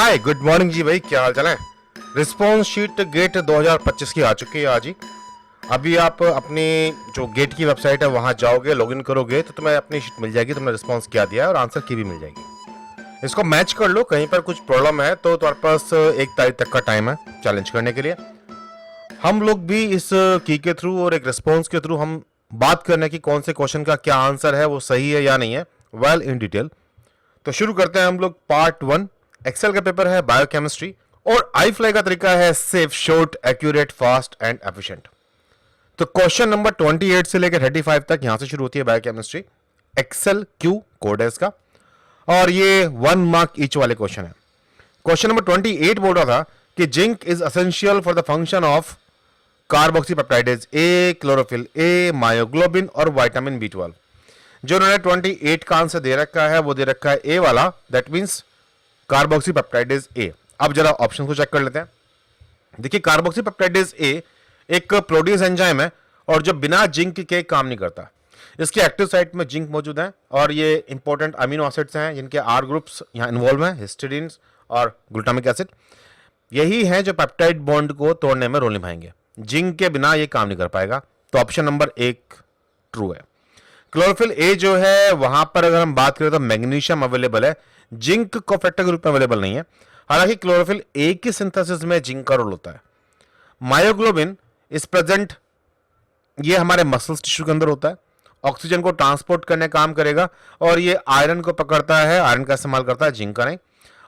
Hi good morning जी भाई, क्या हाल चाल है। रिस्पॉन्स शीट गेट 2025 की आ चुकी है आज ही। अभी आप अपनी जो गेट की वेबसाइट है वहां जाओगे, लॉगिन करोगे तो तुम्हें अपनी शीट मिल जाएगी। तुमने रिस्पॉन्स क्या दिया है और आंसर की भी मिल जाएगी। इसको मैच कर लो, कहीं पर कुछ प्रॉब्लम है तो तुम्हारे पास 1 तारीख तक का टाइम है चैलेंज करने के लिए। हम लोग भी इस की के थ्रू और एक रिस्पॉन्स के थ्रू हम बात करने की कौन से क्वेश्चन का क्या आंसर है, वो सही है या नहीं है, वेल इन डिटेल। तो शुरू करते हैं हम लोग पार्ट 1। एक्सेल का पेपर है बायोकेमिस्ट्री और आई फ्लाई का तरीका है safe, short, accurate, fast and efficient. तो क्वेश्चन नंबर 28 से लेकर 35 तक यहां से शुरू होती है बायोकेमिस्ट्री। एक्सेल क्यू कोड है इसका और ये 1 मार्क ईच वाले क्वेश्चन है। क्वेश्चन नंबर 28 बोल रहा था कि zinc is essential for the function of carboxypeptidase A, chlorophyll A, myoglobin और विटामिन B12। जो उन्होंने 28 का आंसर दे रखा है वो दे रखा है ए वाला, दैट मीन्स कार्बोक्सीपेप्टाइडेज ए। अब जरा ऑप्शन को चेक कर लेते हैं। देखिए कार्बोक्सीपेप्टाइडेज ए एक प्रोटीज एंजाइम है और जो बिना जिंक के काम नहीं करता। इसके एक्टिव साइट में जिंक मौजूद है और ये इंपॉर्टेंट अमीनो एसिड्स हैं जिनके आर ग्रुप्स यहाँ इन्वॉल्व हैं, हिस्टिडीन और ग्लूटामिक एसिड। यही है जो पेप्टाइड बॉन्ड को तोड़ने में रोल निभाएंगे। जिंक के बिना ये काम नहीं कर पाएगा। तो ऑप्शन नंबर 1 ट्रू है। क्लोरोफिल ए जो है वहां पर अगर हम बात करें तो मैग्नीशियम अवेलेबल है, जिंक कोफैक्टर के रूप में अवेलेबल नहीं है। हालांकि क्लोरोफिल ए की सिंथेसिस में जिंक का रोल होता है। मायोग्लोबिन इज प्रेजेंट, ये हमारे मसल्स टिश्यू के अंदर होता है, ऑक्सीजन को ट्रांसपोर्ट करने का काम करेगा और ये आयरन को पकड़ता है, आयरन का इस्तेमाल करता है, जिंक का नहीं।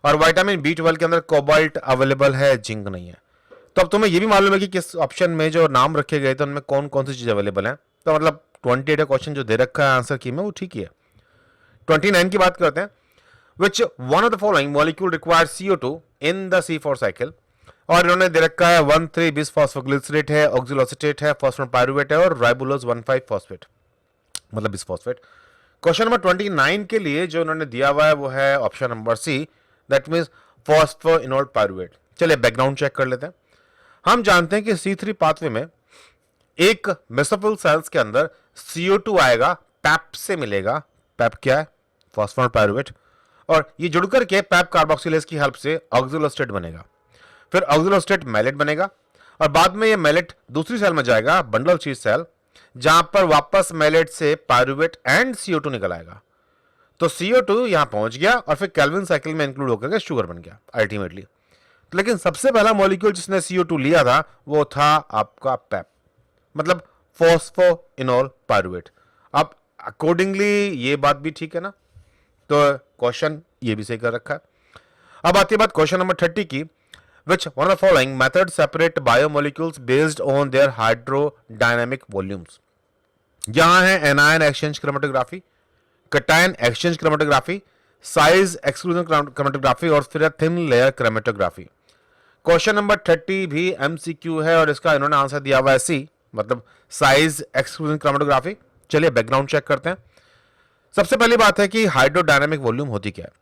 और विटामिन B12 के अंदर कोबाल्ट अवेलेबल है, जिंक नहीं है। तो अब तुम्हें यह भी मालूम है कि किस ऑप्शन में जो नाम रखे गए थे उनमें कौन कौन सी चीज अवेलेबल है। तो मतलब 28 क्वेश्चन जो दे रखा है आंसर की में वो ठीक ही है। 29 की बात करते हैं। विच one of the following molecule require CO2 in the C4 cycle. और इन्होंने दे रखा है 1,3 बिस फॉस्फोग्लिसरेट है, ऑक्सिलोएसिटेट है, फॉस्फोपाइरुवेट है और राइबोलोज 1,5 फॉस्फेट, मतलब बिसफॉस्फेट। क्वेश्चन नंबर 29 के लिए जो इन्होंने दिया हुआ है वो है option number C, that means phosphoenol pyruvate. चलिए बैकग्राउंड चेक कर लेते हैं। हम जानते हैं कि C3 पाथवे में एक मेसोफिल सेल्स के अंदर CO2 आएगा, पैप से मिलेगा। पैप क्या है? Phosphoenol pyruvate. और ये जुड़कर के पैप कार्बोक्सिलेज की हेल्प से ऑक्सिलोएस्टेट बनेगा। फिर ऑक्सिलोएस्टेट मैलेट बनेगा और बाद में ये मैलेट दूसरी सेल में जाएगा, बंडल शीट सेल, जहां पर वापस मैलेट से पाइरुवेट एंड CO2 निकल आएगा। तो CO2 यहां पहुंच गया और फिर केल्विन साइकिल में इंक्लूड होकर के शुगर बन गया अल्टीमेटली। लेकिन सबसे पहला मॉलिक्यूल जिसने CO2 लिया था वो था आपका पैप, मतलब फॉस्फोइनोल पाइरुवेट। अब अकॉर्डिंगली ये बात भी ठीक है ना, तो क्वेश्चन ये भी सही कर रखा है। अब आती है बात क्वेश्चन नंबर 30 की। Which one of the following method separate biomolecules based on their hydrodynamic volumes. यहां है anion exchange chromatography, cation exchange chromatography, size exclusion chromatography और फिर thin layer chromatography. Question number 30 भी MCQ है और इसका इन्होंने आंसर दिया हुआ है सी, मतलब साइज एक्सक्लूजन क्रोमेटोग्राफी। चलिए बैकग्राउंड चेक करते हैं। सबसे पहली बात है कि हाइड्रोडायनामिक वॉल्यूम होती क्या है।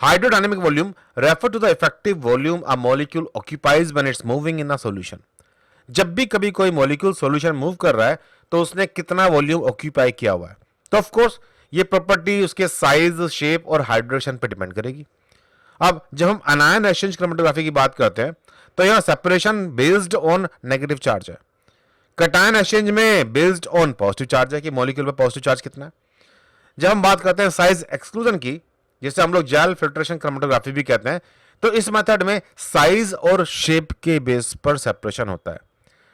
Hydrodynamic volume refer to the effective volume a molecule occupies when it's moving in a solution. जब भी कभी कोई मॉलिक्यूल सॉल्यूशन मूव कर रहा है तो उसने कितना वॉल्यूम ऑक्यूपाई किया हुआ है। तो ऑफ कोर्स ये प्रॉपर्टी उसके साइज, शेप और हाइड्रेशन पर डिपेंड करेगी। अब जब हम अनायन एक्सचेंज क्रोमेटोग्राफी की बात करते हैं तो यहां separation based on negative charge है। कटायन एक्सचेंज में बेस्ड ऑन पॉजिटिव चार्ज है कि मॉलिक्यूल पे पॉजिटिव चार्ज कितना है। जब हम बात करते हैं साइज एक्सक्लूजन की, जिसे हम लोग जेल फिल्ट्रेशन क्रोमेटोग्राफी भी कहते हैं, तो इस मेथड में साइज और शेप के बेस पर सेपरेशन होता है।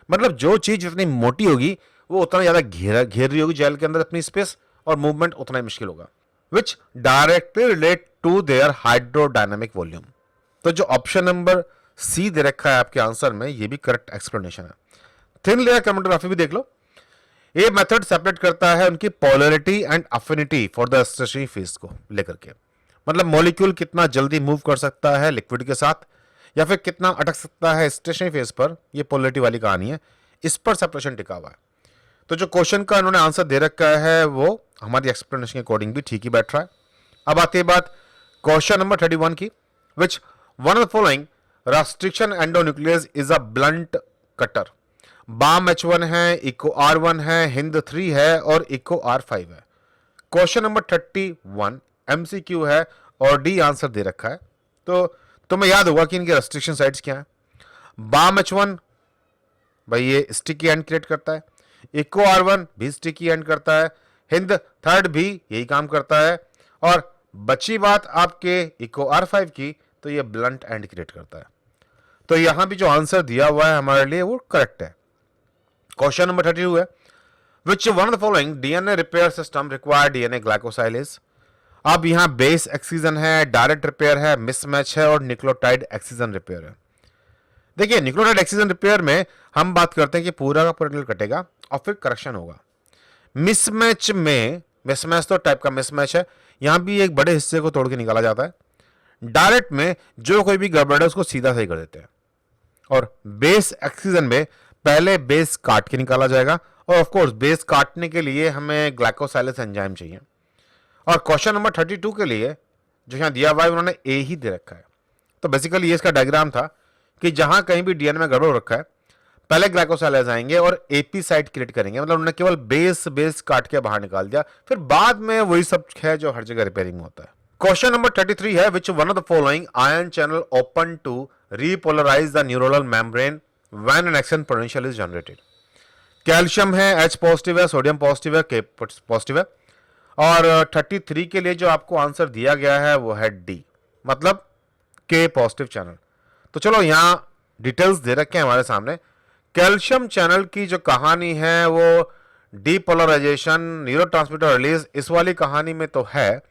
मतलब जो चीज जितनी मोटी होगी वो उतना ज्यादा घेर रही होगी जेल के अंदर अपनी स्पेस, और मूवमेंट उतना ही मुश्किल होगा। Which directly relate to their hydrodynamic volume. तो जो ऑप्शन नंबर सी दे रखा है आपके आंसर में, ये भी करेक्ट एक्सप्लेनेशन है। थिन लेयर क्रोमेटोग्राफी भी देख लो। ये मेथड सेपरेट करता है उनकी polarity and affinity for the stationary phase को लेकर के, मतलब मॉलिक्यूल कितना जल्दी मूव कर सकता है लिक्विड के साथ या फिर कितना अटक सकता है स्टेशनरी फेज पर। ये पोलैरिटी वाली कहानी है, इस पर सेपरेशन टिका हुआ है। तो जो क्वेश्चन का इन्होंने आंसर दे रखा है वो हमारी एक्सप्लेनेशन के अकॉर्डिंग भी ठीक ही बैठ रहा है। अब आती है बात क्वेश्चन नंबर 31 की। Which one of the following restriction endonuclease is a blunt cutter. Bam H1 है, इको R1 है, हिंद 3 है और इको R5 है। क्वेश्चन नंबर 31 MCQ है और डी आंसर दे रखा है। तो तो मैं याद होगा कि इनके रेस्ट्रिक्शन साइट्स क्या है। बाम H1 भाई ये स्टिकी एंड क्रिएट करता है, इको R1 भी स्टिकी एंड करता है, हिंद थर्ड भी यही काम करता है, और बची बात आपके इको R5 की, तो ये ब्लंट एंड क्रिएट करता है। तो यहां भी जो आंसर दिया हुआ है हमारे लिए वो करेक्ट है। क्वेश्चन नंबर 32 है, which one of the following DNA repair system require DNA glycosylase. अब यहां बेस एक्सीजन है, डायरेक्ट रिपेयर है, मिसमैच है, और न्यूक्लियोटाइड एक्सीजन रिपेयर है। देखिए न्यूक्लियोटाइड एक्सीजन रिपेयर में हम बात करते हैं कि पूरा का पूरा न्यूक्लियोटाइड कटेगा और फिर करेक्शन होगा। मिसमैच में, मिसमैच तो टाइप का मिसमैच है, यहां भी एक बड़े हिस्से को तोड़ के निकाला जाता है। डायरेक्ट में जो कोई भी गड़बड़ है उसको सीधा सही कर देते हैं, और बेस एक्सीजन में पहले बेस काट के निकाला जाएगा, और ऑफ कोर्स बेस काटने के लिए हमें ग्लाइकोसाइलेज एंजाइम चाहिए। और क्वेश्चन नंबर 32 के लिए जो यहां दिया हुआ है उन्होंने ए ही दे रखा है। तो बेसिकली ये इसका डायग्राम था कि जहां कहीं भी डीएनए में गड़बड़ हो रखा है, पहले ग्लाइकोसाइलेज आएंगे और एपी साइट क्रिएट करेंगे, मतलब उन्होंने केवल बेस काट के बाहर निकाल दिया, फिर बाद में वही सब है जो हर जगह रिपेयरिंग में होता है। क्वेश्चन नंबर 33 है, which one of the following ion channel open to repolarize the neuronal membrane when an action potential is generated. Calcium है, H पॉजिटिव है, सोडियम पॉजिटिव है, K पॉजिटिव है, और 33 के लिए जो आपको आंसर दिया गया है वो है डी, मतलब K पॉजिटिव चैनल। तो चलो यहां डिटेल्स दे रखे हैं हमारे सामने। कैल्शियम चैनल की जो कहानी है वो डीपोलराइजेशन, न्यूरोट्रांसमीटर रिलीज, इस वाली कहानी में तो है,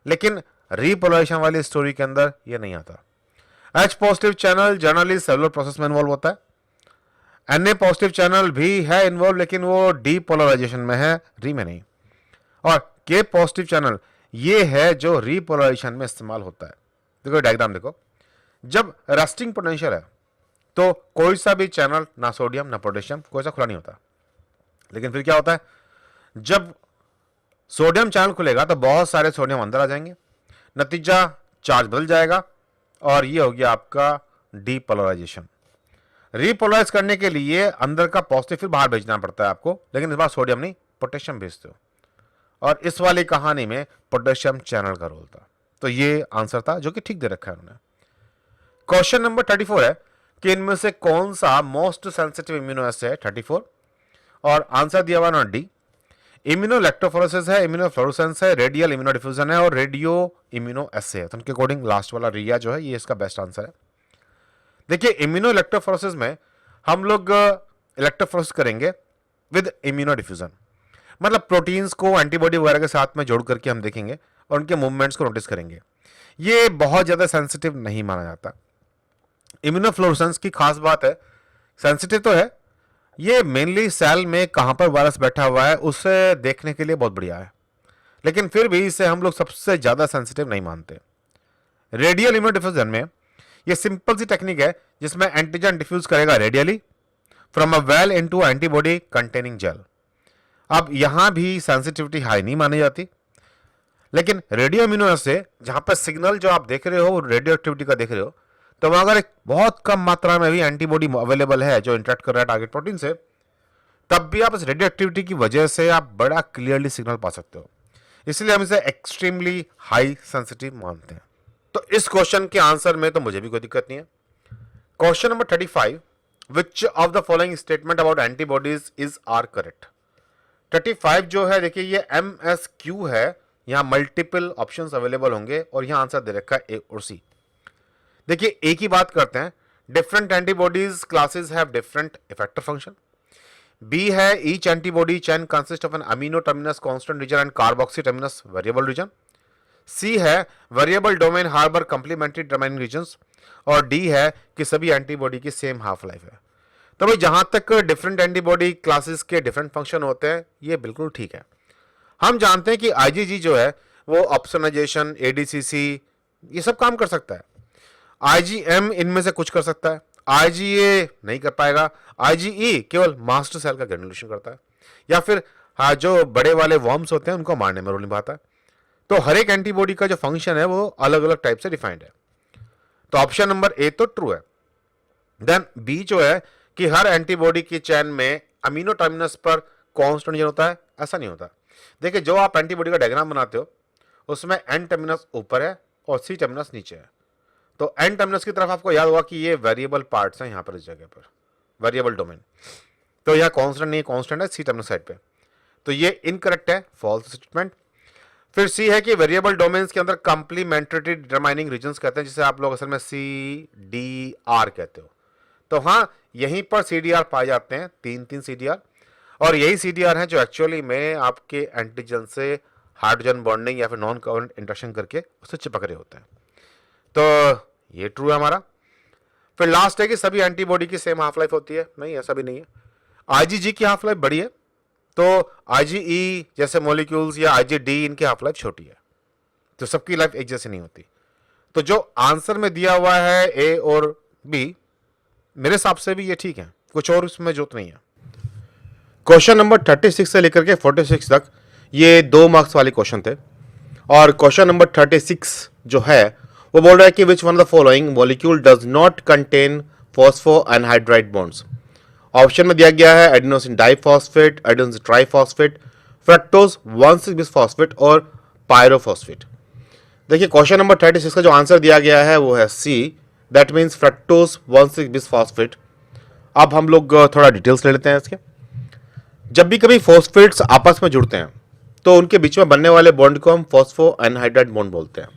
लेकिन रीपोलराइजेशन वाली स्टोरी के अंदर ये नहीं आता। H positive channel generally cellular process में इन्वॉल्व होता है। Na पॉजिटिव चैनल भी है इन्वॉल्व, लेकिन वो डीपोलराइजेशन में है, री में नहीं। और K पॉजिटिव चैनल ये है जो रीपोलराइजेशन में इस्तेमाल होता है। देखो डायग्राम देखो, जब रेस्टिंग पोटेंशियल है तो कोई सा भी चैनल, ना सोडियम ना पोटेशियम, कोई सा खुला नहीं होता। लेकिन फिर क्या होता है, जब सोडियम चैनल खुलेगा तो बहुत सारे सोडियम अंदर आ जाएंगे, नतीजा चार्ज बदल जाएगा, और ये हो गया आपका डीपोलराइजेशन। रीपोलराइज करने के लिए अंदर का पॉजिटिव फिर बाहर भेजना पड़ता है आपको, लेकिन इस बार सोडियम नहीं पोटेशियम भेजते हो, और इस वाली कहानी में पोटेशियम चैनल का रोल था। तो ये आंसर था जो कि ठीक दे रखा है उन्होंने। क्वेश्चन नंबर 34 है कि इनमें से कौन सा मोस्ट सेंसिटिव इम्यूनो एसिड है 34, और आंसर दिया हुआ ना डी। इम्यूनोइलेक्ट्रोफोरेसिस है, इम्यूनोफ्लोरेसेंस है, रेडियल इम्यूनोडिफ्यूजन है, और रेडियो इम्यूनो एसे है। तो उनके अकॉर्डिंग लास्ट वाला रिया जो है ये इसका बेस्ट आंसर है। देखिए इम्यूनोइलेक्ट्रोफोरेसिस में हम लोग इलेक्ट्रोफोरेसिस करेंगे विद इम्यूनोडिफ्यूजन, मतलब प्रोटीन्स को एंटीबॉडी वगैरह के साथ में जोड़ करके हम देखेंगे और उनके मूवमेंट्स को नोटिस करेंगे। ये बहुत ज्यादा सेंसिटिव नहीं माना जाता। इम्यूनोफ्लोरेसेंस की खास बात है, सेंसिटिव तो है, ये मेनली सेल में कहां पर वायरस बैठा हुआ है उसे देखने के लिए बहुत बढ़िया है, लेकिन फिर भी इसे हम लोग सबसे ज्यादा सेंसिटिव नहीं मानते। रेडियल इम्यूनोडिफ्यूजन में ये सिंपल सी टेक्निक है जिसमें एंटीजन डिफ्यूज करेगा radially from a well into antibody containing gel. अब यहां भी सेंसिटिविटी हाई नहीं मानी जाती, लेकिन रेडियो इम्यूनो से जहां पर सिग्नल जो आप देख रहे हो रेडियो एक्टिविटी का देख रहे हो, तो वहां अगर एक बहुत कम मात्रा में भी एंटीबॉडी अवेलेबल है जो इंटरेक्ट कर रहा है टारगेट प्रोटीन से, तब भी आप इस रेडियो एक्टिविटी की वजह से आप बड़ा क्लियरली सिग्नल पा सकते हो। इसलिए हम इसे एक्सट्रीमली हाई सेंसिटिव मानते हैं। तो इस क्वेश्चन के आंसर में तो मुझे भी कोई दिक्कत नहीं है। Question number 35, which of the following statement about antibodies is are correct. 35 जो है देखिए ये MSQ है, यहां मल्टीपल ऑप्शंस अवेलेबल होंगे और यहां आंसर दे रखा है ए और सी। देखिए एक ही बात करते हैं, different antibodies classes have different effector function. B है each antibody chain consist of an amino terminus constant region and carboxy terminus variable region. C है variable domain harbour complementary domain regions, और डी है कि सभी antibody की same half life है। तो भाई जहां तक डिफरेंट एंटीबॉडी क्लासेस के डिफरेंट फंक्शन होते हैं ये बिल्कुल ठीक है। हम जानते हैं कि IgG जो है वो ऑप्सोनाइजेशन, ADCC ये सब काम कर सकता है। IgM इनमें से कुछ कर सकता है, IgA नहीं कर पाएगा, IgE केवल मास्टर सेल का ग्रेनुलेशन करता है, या फिर हाँ जो बड़े वाले वर्म्स होते हैं उनको मारने में रोल निभाता है। तो हर एक एंटीबॉडी का जो फंक्शन है वो अलग अलग टाइप से डिफाइंड है। तो ऑप्शन नंबर ए तो ट्रू है। देन बी जो है कि हर एंटीबॉडी की चैन में अमीनो टर्मिनस पर कांस्टेंट रीजन होता है, ऐसा नहीं होता। देखिए जो आप एंटीबॉडी का डायग्राम बनाते हो उसमें N टर्मिनस ऊपर है और C टर्मिनस नीचे है, तो एन टर्मिनस की तरफ आपको याद होगा कि ये वेरिएबल पार्ट्स हैं यहाँ पर, इस जगह पर वेरिएबल डोमेन। तो यह कांस्टेंट नहीं, कांस्टेंट है सी टर्मिनस साइड पे, तो ये इनकरेक्ट है, फॉल्स स्टेटमेंट। फिर सी है कि वेरिएबल डोमेन्स के अंदर कंप्लीमेंट्री डिटरमाइनिंग रीजंस कहते हैं, जिसे आप लोग असल में सी डी आर कहते हो। तो हाँ, यहीं पर सी डी आर पाए जाते हैं, तीन सी डी आर, और यही सी डी आर है जो एक्चुअली में आपके एंटीजन से हाइड्रोजन बॉन्डिंग या फिर नॉन कोवेलेंट इंटरेक्शन करके उससे चिपक रहे होते हैं। तो ये ट्रू है हमारा। फिर लास्ट है कि सभी एंटीबॉडी की सेम हाफ लाइफ होती है, नहीं ऐसा भी नहीं है। आईजीजी की हाफ लाइफ बड़ी है, तो आईजीई जैसे मॉलिक्यूल्स या आईजीडी इनकी हाफ लाइफ छोटी है, तो सबकी लाइफ एक जैसी नहीं होती। तो जो आंसर में दिया हुआ है ए और बी, मेरे हिसाब से भी ये ठीक है, कुछ और इसमें जरूरत नहीं है। क्वेश्चन नंबर 36 से लेकर के 46 तक ये 2 मार्क्स वाले क्वेश्चन थे, और क्वेश्चन नंबर 36 जो है वो बोल रहा है कि विच one of the following molecule does not contain phospho anhydride bonds. Option में दिया गया है adenosine diphosphate, adenosine triphosphate, fructose 1,6 bisphosphate और पायरोफॉस्फेट। देखिए क्वेश्चन नंबर 36 का जो आंसर दिया गया है वो है सी, दैट मीन्स फ्रक्टोज 1,6 बिसफॉस्फेट। अब हम लोग थोड़ा डिटेल्स ले लेते हैं इसके। जब भी कभी फॉस्फेट्स आपस में जुड़ते हैं तो उनके बीच में बनने वाले बॉन्ड को हम फॉस्फो एनहाइड्राइड बॉन्ड बोलते हैं।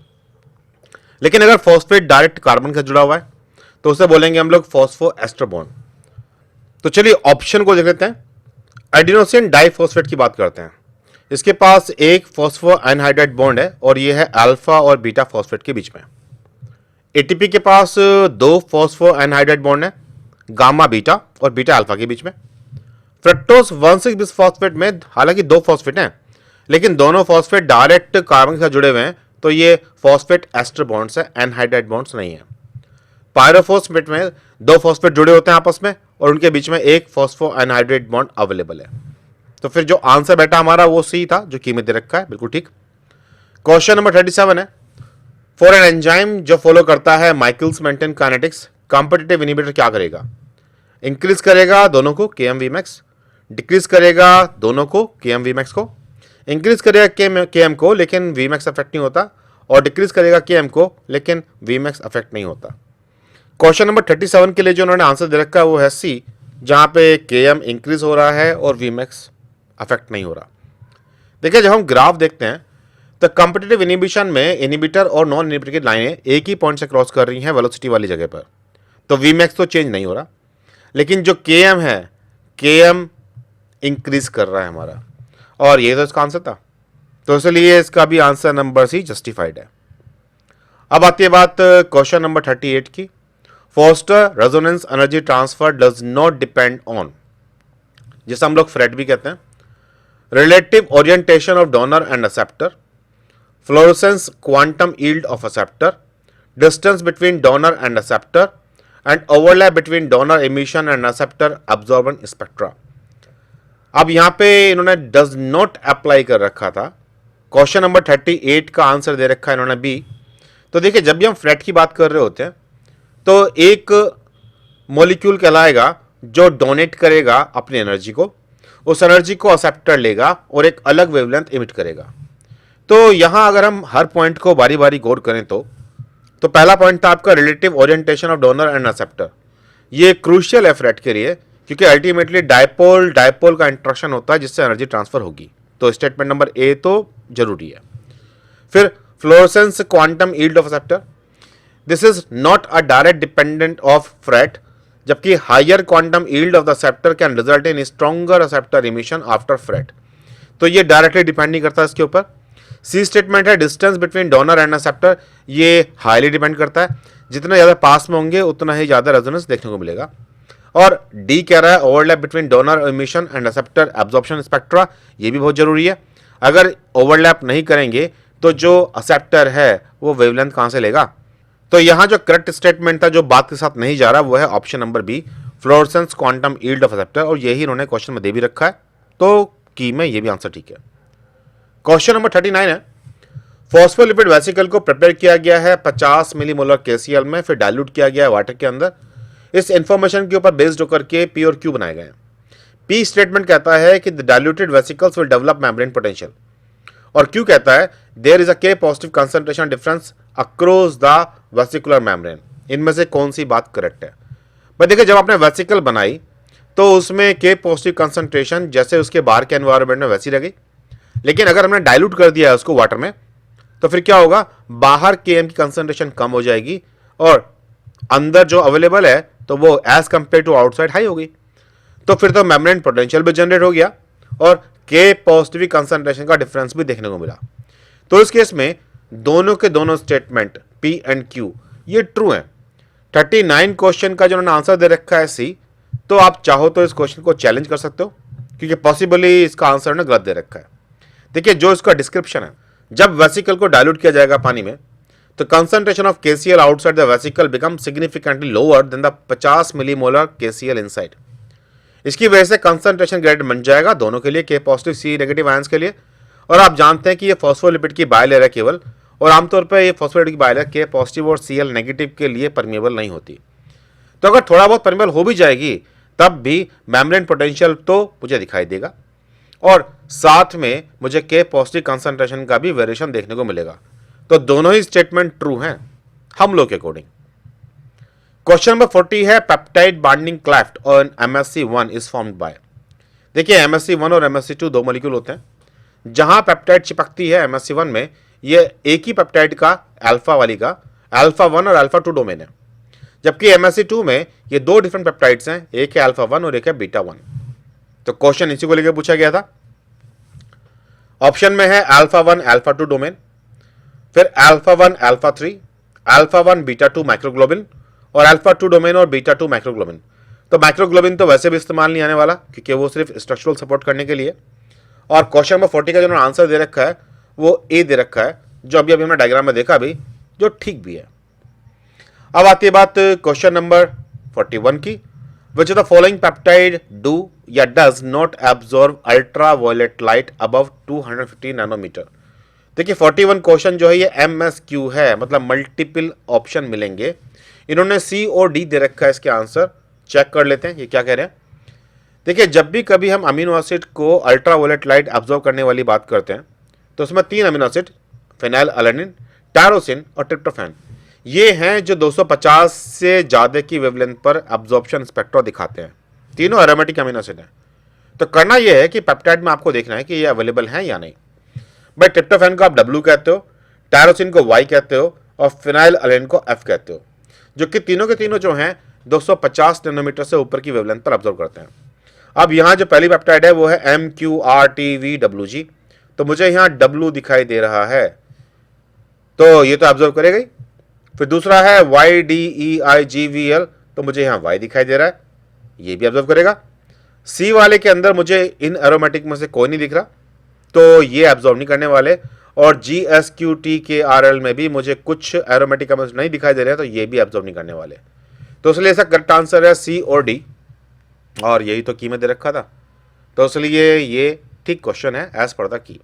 लेकिन अगर फॉस्फेट डायरेक्ट कार्बन के साथ जुड़ा हुआ है तो उसे बोलेंगे हम लोग फॉस्फो एस्टर बॉन्ड। तो चलिए ऑप्शन को देख लेते हैं। एडिनोसिन डाइफॉस्फेट की बात करते हैं। इसके पास एक फॉस्फो एनहाइड्राइड बॉन्ड है और ये है अल्फा और बीटा फॉस्फेट के बीच में। एटीपी के पास 2 फॉस्फो एनहाइड्राइड बॉन्ड है, गामा बीटा और बीटा अल्फा के बीच में। फ्रक्टोज 1,6 बिसफॉस्फेट में हालांकि 2 फॉस्फेट हैं, लेकिन दोनों फॉस्फेट डायरेक्ट कार्बन के साथ जुड़े हुए हैं, तो ये फॉस्फेट एस्टर बॉन्ड्स है, एनहाइड्राइड बॉन्ड्स नहीं है। पायरोफॉस्फेट में 2 फॉस्फेट जुड़े होते हैं आपस में और उनके बीच में एक फॉस्फो एनहाइड्राइड बॉन्ड अवेलेबल है। तो फिर जो आंसर बैठा हमारा वो सी था, जो की में दे रखा है, बिल्कुल ठीक। क्वेश्चन नंबर 37 है, फॉर एन एंजाइम जो फॉलो करता है Michaelis Menten kinetics, competitive inhibitor क्या करेगा? इंक्रीज करेगा दोनों को केएम वीमैक्स, डिक्रीज करेगा दोनों को केएम वीमैक्स को, इंक्रीज करेगा केएम को लेकिन वीमैक्स अफेक्ट नहीं होता, और डिक्रीज करेगा केएम को लेकिन वीमैक्स अफेक्ट नहीं होता। क्वेश्चन नंबर 37 के लिए जो उन्होंने आंसर दे रखा है वो है सी, जहां पे केएम इंक्रीज हो रहा है और वीमैक्स अफेक्ट नहीं हो रहा। देखिए जब हम ग्राफ देखते हैं तो कॉम्पिटिटिव इनहिबिशन में इनहिबिटर और नॉन इनहिबिटर की लाइनें एक ही पॉइंट से क्रॉस कर रही हैं वेलोसिटी वाली जगह पर, तो वीमैक्स तो चेंज नहीं हो रहा, लेकिन जो केएम है केएम इंक्रीज कर रहा है हमारा, और ये तो इसका आंसर था, तो इसलिए इसका भी आंसर नंबर सी जस्टिफाइड है। अब आती है बात क्वेश्चन नंबर 38 की। Forster resonance energy transfer does not depend on, जिसे हम लोग फ्रेड भी कहते हैं, relative orientation of donor and acceptor, fluorescence quantum yield of acceptor, distance between donor and acceptor, and overlap between donor emission and acceptor absorption spectra. अब यहां पे इन्होंने डज नॉट अप्लाई कर रखा था। क्वेश्चन नंबर 38 का आंसर दे रखा है इन्होंने बी। तो देखिए जब भी हम फ्रेड की बात कर रहे होते हैं तो एक मॉलिक्यूल कहलाएगा जो डोनेट करेगा अपनी एनर्जी को, उस एनर्जी को एक्सेप्टर लेगा और एक अलग वेवलेंथ इमिट करेगा। तो यहां अगर हम हर पॉइंट को बारी बारी गौर करें तो पहला पॉइंट था आपका relative orientation of donor and acceptor. ये क्रूशियल है फ्रेड के लिए, क्योंकि अल्टीमेटली डायपोल डायपोल का इंट्रैक्शन होता है जिससे एनर्जी ट्रांसफर होगी। तो स्टेटमेंट नंबर ए तो जरूरी है। फिर fluorescence quantum yield of acceptor, this is not a direct dependent of FRET, जबकि higher quantum yield of the acceptor can result in stronger acceptor emission after FRET. तो ये directly depend नहीं करता इसके ऊपर। सी स्टेटमेंट है distance between donor and acceptor, ये highly depend करता है, जितने ज्यादा पास में होंगे उतना ही ज्यादा रेजोनेंस देखने को मिलेगा। और डी कह रहा है overlap between donor emission and acceptor absorption spectra, ये भी बहुत जरूरी है। अगर ओवरलैप नहीं करेंगे तो जो एक्सेप्टर है वो वेवलेंथ कहां से लेगा। तो यहां जो करेक्ट स्टेटमेंट था जो बात के साथ नहीं जा रहा वो है option number B, fluorescence quantum yield of acceptor, और यही इन्होंने क्वेश्चन में दे भी रखा है, तो की में ये भी आंसर ठीक है। क्वेश्चन नंबर 39 है, फॉस्फोलिपिड वेसिकल को प्रिपेयर किया गया है 50 मिलीमोलर केसीएल में, फिर डाइल्यूट किया गया है वाटर के अंदर। इस इंफॉर्मेशन के ऊपर बेस्ड होकर के पी और क्यू बनाए गए हैं। पी स्टेटमेंट कहता है कि the diluted vesicles will develop membrane potential, और क्यू कहता है देयर इज अ के positive concentration difference across the vesicular membrane. इनमें से कौन सी बात करेक्ट है? भाई देखिए, जब आपने वेसिकल बनाई तो उसमें के पॉजिटिव कंसंट्रेशन जैसे उसके बाहर के एनवायरनमेंट में वैसी रही, लेकिन अगर हमने डाइल्यूट कर दिया है उसको वाटर में तो फिर क्या होगा, बाहर के एम की कंसंट्रेशन कम हो जाएगी और अंदर जो अवेलेबल है तो वो as compare to outside high होगी। तो फिर तो मेम्ब्रेन पोटेंशियल भी जनरेट हो गया और के पॉजिटिव कंसंट्रेशन का डिफरेंस भी देखने को मिला। तो इस केस में दोनों के दोनों स्टेटमेंट पी एंड क्यू ये ट्रू है। 39 क्वेश्चन का जो उन्होंने आंसर दे रखा है सी, तो आप चाहो तो इस क्वेश्चन को चैलेंज कर सकते हो क्योंकि पॉसिबली इसका आंसर ने गलत दे रखा है। देखिए, जो इसका डिस्क्रिप्शन है, जब वेसिकल को डाइल्यूट किया जाएगा पानी में तो concentration of KCl outside the vesicle become significantly lower than the 50 millimolar KCl inside. इसकी वजह से कंसंट्रेशन ग्रेडियंट बन जाएगा दोनों के लिए, के पॉजिटिव सी नेगेटिव आयंस के लिए। और आप जानते हैं कि ये फॉस्फोलिपिड की बायलेयर है केवल, और आमतौर पर ये फॉस्फोलिपिड की बायलेयर के पॉजिटिव और Cl नेगेटिव के लिए परमिएबल नहीं होती। तो अगर थोड़ा बहुत परमिएबल हो भी जाएगी तब भी मेम्ब्रेन पोटेंशियल तो मुझे दिखाई देगा और साथ में मुझे के पॉजिटिव कंसंट्रेशन का भी वेरिएशन देखने को मिलेगा। तो दोनों ही स्टेटमेंट ट्रू हैं हम लोग के अकॉर्डिंग। क्वेश्चन नंबर 40 है peptide binding cleft on MSC1 is formed by. देखिए, MSC1 और MSC2 दो मॉलिक्यूल होते हैं। जहां पेप्टाइड चिपकती है MSC1 में, ये एक ही पेप्टाइड का अल्फा वाली का अल्फा 1 और अल्फा 2 डोमेन है, जबकि MSC2 में ये दो डिफरेंट पेप्टाइड्स हैं, एक है अल्फा 1 और एक है बीटा 1। तो क्वेश्चन इसी को लेकर पूछा गया था। ऑप्शन में है अल्फा 1 अल्फा 2 डोमेन, फिर अल्फा 1 अल्फा 3, अल्फा 1 बीटा 2 माइक्रोग्लोबिन और अल्फा 2 डोमेन और बीटा 2 माइक्रोग्लोबिन। तो माइक्रोग्लोबिन तो वैसे भी इस्तेमाल नहीं आने वाला क्योंकि वो सिर्फ स्ट्रक्चरल सपोर्ट करने के लिए। और क्वेश्चन नंबर 40 का जो आंसर दे रखा है वो ए दे रखा है, जो अभी हमने डायग्राम में देखा अभी, जो ठीक भी है। अब आती है बात क्वेश्चन नंबर 41 की, which of the following peptide do या does not absorb ultraviolet light above 250 nanometer. देखिए, 41 क्वेश्चन जो है ये MSQ है, मतलब मल्टीपल ऑप्शन मिलेंगे। इन्होंने सी और डी दे रखा है इसके आंसर, चेक कर लेते हैं ये क्या कह रहे हैं। देखिए, जब भी कभी हम अमीनो एसिड को अल्ट्रा वायलेट लाइट एब्जॉर्ब करने वाली बात करते हैं तो उसमें 3 अमीनो एसिड, फेनाइल अलेनिन, टायरोसिन और ट्रिप्टोफैन, ये हैं जो 250 से ज़्यादा की वेवलेंथ पर एब्जॉर्प्शन स्पेक्ट्रा दिखाते हैं। तीनों एरोमेटिक अमीनो एसिड हैं। तो करना यह है कि पेप्टाइड में आपको देखना है कि ये अवेलेबल हैं या नहीं। भाई, ट्रिप्टोफैन को आप W कहते हो, टायरोसिन को Y कहते हो और फिनाइल अलेनिन को F कहते हो, जो कि तीनों के तीनों जो हैं 250 नैनोमीटर से ऊपर की वेवलेंथ पर ऑब्जर्व करते हैं। अब यहाँ जो पहली पेप्टाइड है वो है MQRTVWG, तो मुझे यहाँ W दिखाई दे रहा है, तो ये तो ऑब्जर्व करेगा ही। फिर दूसरा है YDEIGVL, तो मुझे यहाँ Y दिखाई दे रहा है, ये भी ऑब्जर्व करेगा। C वाले के अंदर मुझे इन एरोमेटिक में से कोई नहीं दिख रहा, तो ये ऑब्जर्व नहीं करने वाले। और GSQTKRL में भी मुझे कुछ एरोमेटिक अमीनो नहीं दिखाई दे रहे हैं, तो ये भी ऑब्जर्व नहीं करने वाले। तो इसलिए इसका करेक्ट आंसर है C और D, और यही तो की में दे रखा था, तो इसलिए ये ठीक क्वेश्चन है एज पर द की।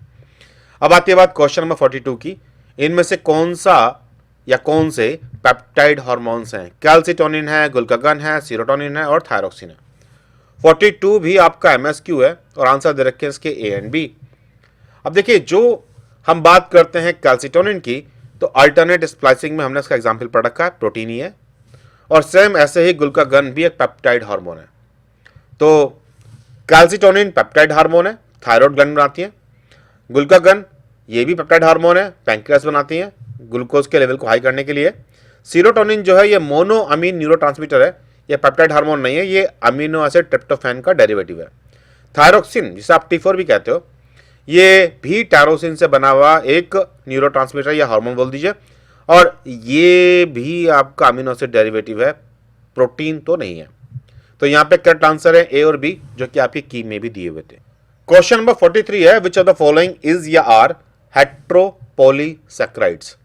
अब आती है बात क्वेश्चन नंबर 42 की, इनमें से कौन सा या कौन से पेप्टाइड हार्मोन्स हैं? कैल्सिटोनिन है, ग्लूकागन है, सीरोटोनिन है और थायरोक्सिन है। 42 भी आपका MSQ है और आंसर दे रखे हैं इसके A एंड B। अब देखिए, जो हम बात करते हैं कैल्सिटोनिन की, तो अल्टरनेट स्प्लाइसिंग में हमने इसका एग्जाम्पल पढ़ रखा है, प्रोटीन ही है। और सेम ऐसे ही ग्लूकागन भी एक पेप्टाइड हार्मोन है। तो कैल्सिटोनिन पेप्टाइड हार्मोन है, थायराइड ग्लैंड बनाती है। ग्लूकागन ये भी पेप्टाइड हार्मोन है, पैंक्रियास बनाती है ग्लूकोज के लेवल को हाई करने के लिए। सीरोटोनिन जो है ये मोनो अमीन न्यूरोट्रांसमीटर है, ये पेप्टाइड हार्मोन नहीं है, ये अमीनो एसिड ट्रिप्टोफैन का डेरिवेटिव है। थायरोक्सिन जिसे आप T4 भी कहते हो, ये भी टायरोसिन से बना हुआ एक न्यूरोट्रांसमीटर या हार्मोन बोल दीजिए, और ये भी आपका अमीनो एसिड डेरिवेटिव है, प्रोटीन तो नहीं है। तो यहाँ पे करेक्ट आंसर है A और B, जो कि आपकी की में भी दिए हुए थे। क्वेश्चन नंबर 43 है, विच ऑफ द फॉलोइंग इज या आर हेट्रोपोलीसैकेराइड्स।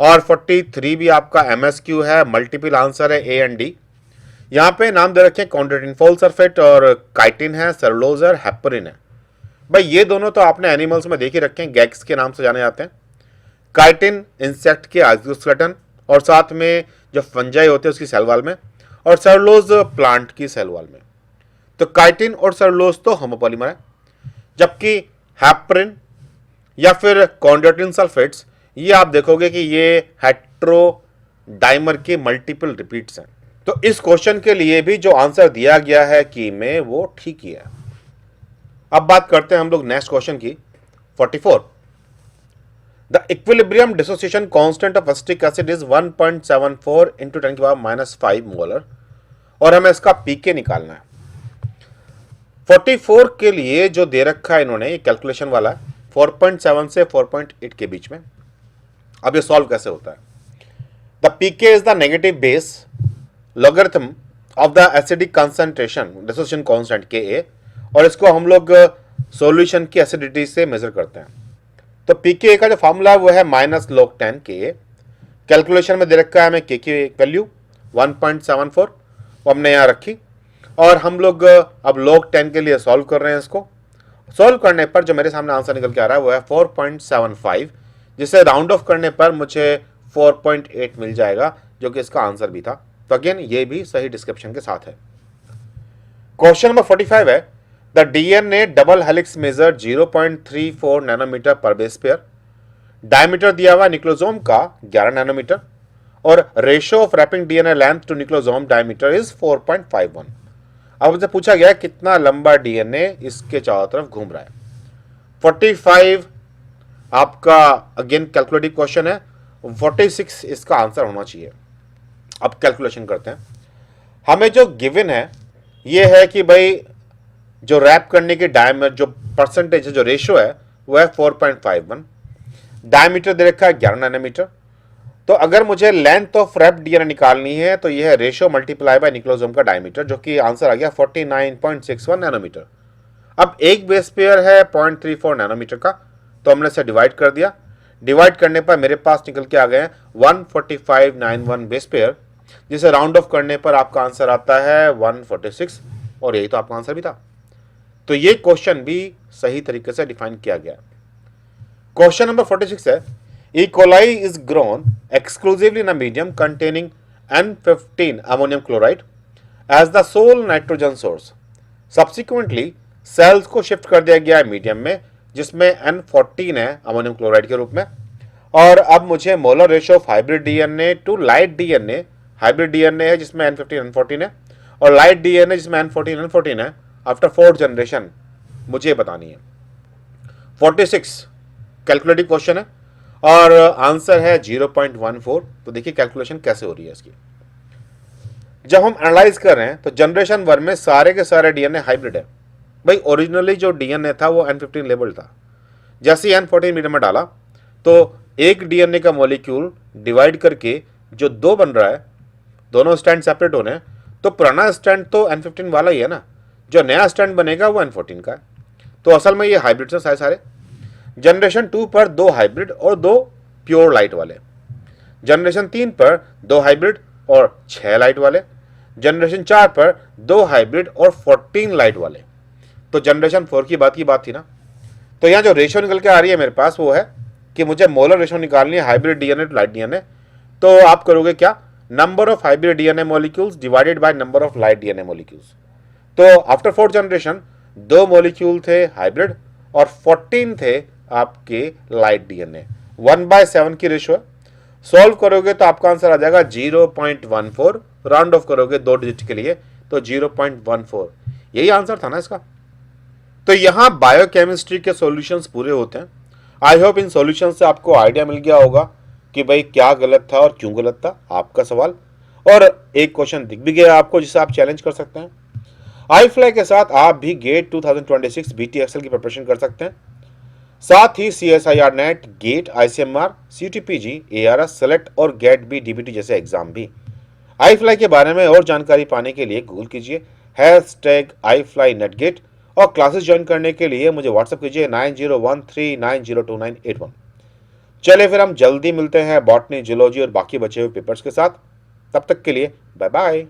और 43 भी आपका MSQ है, मल्टीपल आंसर है A एंड D। यहाँ पे नाम दे रखे हैं कॉन्ड्रोटिन फोल सल्फेट और काइटिन है, सेलुलोज और हेपरिन है। भाई, ये दोनों तो आपने एनिमल्स में देख ही रखे हैं, गैग्स के नाम से जाने जाते हैं। काइटिन इंसेक्ट के एक्सोस्केलेटन और साथ में जो फंजाई होते हैं उसकी सेल वॉल में, और सेलुलोज प्लांट की सेल वॉल में। तो काइटिन और सेलुलोज तो होमोपॉलीमर है, जबकि हेपरिन या फिर कॉन्ड्रोटिन सल्फेट्स, ये आप देखोगे कि ये इलेक्ट्रोडाइमर के मल्टीपल रिपीट्स हैं। तो इस क्वेश्चन के लिए भी जो आंसर दिया गया है की में, वो ठीक ही है। अब बात करते हैं हम लोग नेक्स्ट क्वेश्चन की, 44। The equilibrium dissociation constant of acetic acid is 1.74 into 10⁻⁵ molar और हमें इसका पीके निकालना है। 44 के लिए जो दे रखा है इन्होंने, ये कैलकुलेशन वाला है, 4.7 से 4.8 के बीच में। अब ये सॉल्व कैसे होता है? The pK is the negative base logarithm of the acidic concentration dissociation constant K, और इसको हम लोग सॉल्यूशन की एसिडिटी से मेजर करते हैं। तो पीके का जो फॉर्मूला है वो है -log10 के। कैलकुलेशन में दे रखा है हमें के की वैल्यू 1.74, वो हमने यहाँ रखी, और हम लोग अब log10 के लिए सॉल्व कर रहे हैं। इसको सॉल्व करने पर जो मेरे सामने आंसर निकल के आ रहा है वो है 4.75, जिसे राउंड ऑफ करने पर मुझे 4.8 मिल जाएगा, जो कि इसका आंसर भी था। तो अगेन ये भी सही डिस्क्रिप्शन के साथ है। क्वेश्चन नंबर 45 है, the DNA double helix measure 0.34 nanometer पर बेस पेयर। डायमीटर दिया हुआ न्यूक्लियोसोम का 11 नैनोमीटर और ratio of wrapping DNA length to nucleosome diameter is 4.51। अब मुझसे पूछा गया कितना लंबा डीएनए इसके चारों तरफ घूम रहा है। 45 आपका अगेन कैलकुलेटिव क्वेश्चन है, 46 इसका आंसर होना चाहिए। अब कैलकुलेशन करते हैं। हमें जो गिवन है ये है कि भाई जो रैप करने के डायमीटर जो परसेंटेज है, जो रेशियो है वो है 4.51। डायमीटर दे रखा है 11 नैनोमीटर। तो अगर मुझे लेंथ ऑफ रैप डीएनए निकालनी है तो यह है रेशियो मल्टीप्लाई बाय न्यूक्लियोसोम का डायमीटर, जो कि आंसर आ गया 49.61 नैनोमीटर। अब एक बेस पेयर है 0.34 नैनोमीटर का, तो हमने इसे डिवाइड कर दिया। डिवाइड करने पर मेरे पास निकल के आ गए 14591 बेस पेयर, जिसे राउंड ऑफ करने पर आपका आंसर आता है 146, और यही तो आपका आंसर भी था। तो ये क्वेश्चन भी सही तरीके से डिफाइन किया गया। क्वेश्चन नंबर 46 है, E. coli is grown exclusively in a medium containing N15 ammonium chloride as the sole nitrogen source. Subsequently, cells को शिफ्ट कर दिया गया है मीडियम में जिसमें N14 है अमोनियम क्लोराइड के रूप में, और अब मुझे molar ratio of hybrid DNA to light DNA, hybrid DNA है जिसमें N15 N14 है और लाइट डीएनए जिसमें N14 N14 है, आफ्टर 4th जनरेशन मुझे बतानी है। 46 कैलकुलेटिव क्वेश्चन है और आंसर है 0.14। तो देखिए कैलकुलेशन कैसे हो रही है इसकी। जब हम एनालाइज कर रहे हैं तो जनरेशन 1 में सारे के सारे डीएनए हाइब्रिड है। भाई ओरिजिनली जो डीएनए था वो N15 लेबल था। जैसे ही N14 मीडियम में डाला तो एक डीएनए का मॉलिक्यूल डिवाइड करके जो 2 बन रहा है, दोनों स्टैंड सेपरेट होने हैं, तो पुराना स्टैंड तो N15 वाला ही है ना, जो नया स्टैंड बनेगा वो N14 का है। तो असल में ये हाइब्रिड से सारे जनरेशन 2 पर 2 हाइब्रिड और 2 प्योर लाइट वाले, जनरेशन 3 पर 2 हाइब्रिड और 6 लाइट वाले, जनरेशन 4 पर 2 हाइब्रिड और 14 लाइट वाले। तो जनरेशन 4 की बात थी ना। तो यहाँ जो रेशियो निकल के आ रही है मेरे पास वो है कि मुझे मोलर रेशियो निकालनी है hybrid DNA to light DNA. तो आप करोगे क्या, number of hybrid DNA molecules divided by number of light DNA molecules. तो आफ्टर 4th जनरेशन 2 मॉलिक्यूल थे हाइब्रिड और 14 थे आपके लाइट डीएनए, 1/7 की रेशियो है। सॉल्व करोगे तो आपका आंसर आ जाएगा 0.14, राउंड ऑफ करोगे 2 डिजिट के लिए तो 0.14, यही आंसर था ना इसका। तो यहां बायोकेमिस्ट्री के सॉल्यूशंस पूरे होते हैं। आई होप इन सॉल्यूशन से आपको आइडिया मिल गया होगा कि भाई क्या गलत था और क्यों गलत था आपका सवाल, और एक क्वेश्चन दिख भी गया आपको जिसे आप चैलेंज कर सकते हैं। iFly के साथ आप भी गेट 2026 BT की प्रिपरेशन कर सकते हैं। साथ ही CSIR NET, GATE, ICMR, CTPG, ARS, select और गेट बी DBT जैसे एग्जाम भी। iFly के बारे में और जानकारी पाने के लिए गूगल कीजिए #iFlyNetGate और क्लासेस ज्वाइन करने के लिए मुझे व्हाट्सएप कीजिए 9013902981। चलिए फिर हम जल्दी मिलते हैं बॉटनी, जूलॉजी और बाकी बचे हुए पेपर्स के साथ। तब तक के लिए बाय बाय।